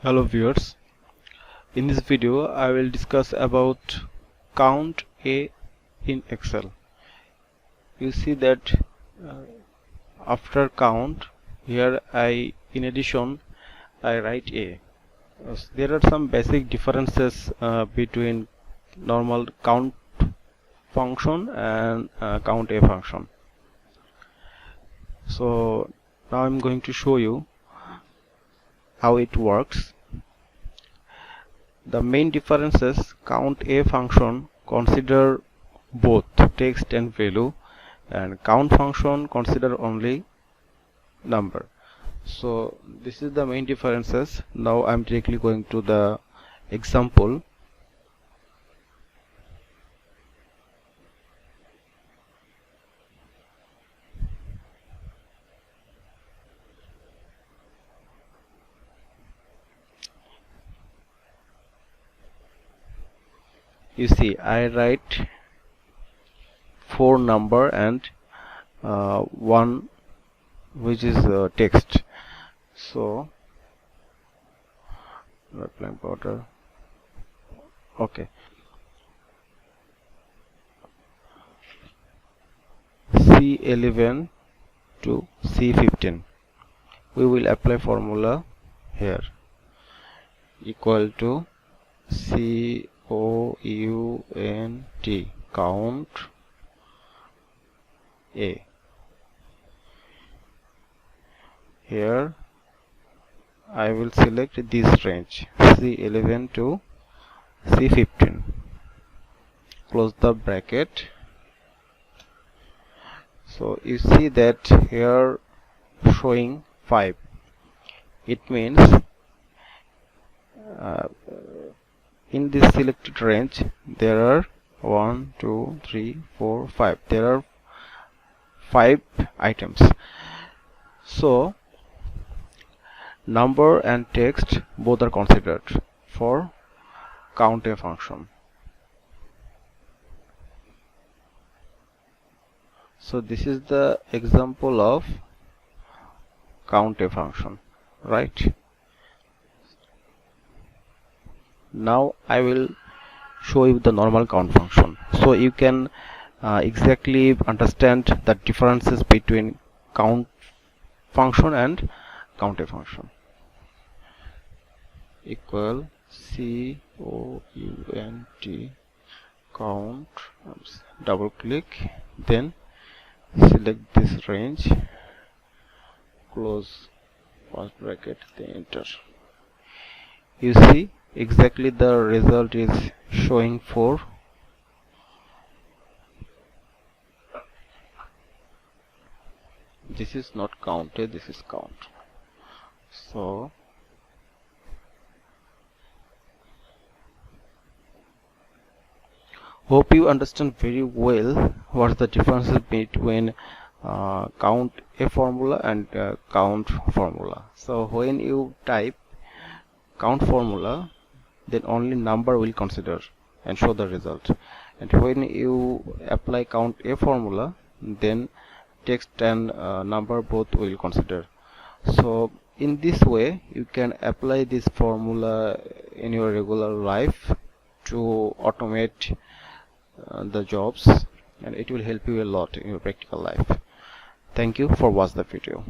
Hello viewers, in this video I will discuss about count A in Excel. You see that after count here in addition I write A. There are some basic differences between normal count function and count A function. So now I'm going to show you how it works. The main differences: count A function consider both text and value, and count function consider only number. So this is the main differences. Now I'm directly going to the example. You see, I write 4 number and 1 which is text. So blank border. Okay, C11 to C15. We will apply formula here, equal to COUNT, count A. Here I will select this range C11 to C15. Close the bracket. So you see that here showing 5. It means in this selected range there are 1, 2, 3, 4, 5. There are 5 items. So number and text both are considered for count A function. So this is the example of count A function, right? Now I will show you the normal count function, so you can exactly understand the differences between count function and count A function. Equal COUNT, count, double click, then select this range, close first bracket, then enter. You see exactly the result is showing 4. This is not counted, this is count. So hope you understand very well what's the differences between count A formula and count formula. So when you type count formula, then only number will consider and show the result, and when you apply count A formula, then text and number both will consider. So in this way you can apply this formula in your regular life to automate the jobs, and it will help you a lot in your practical life. Thank you for watching the video.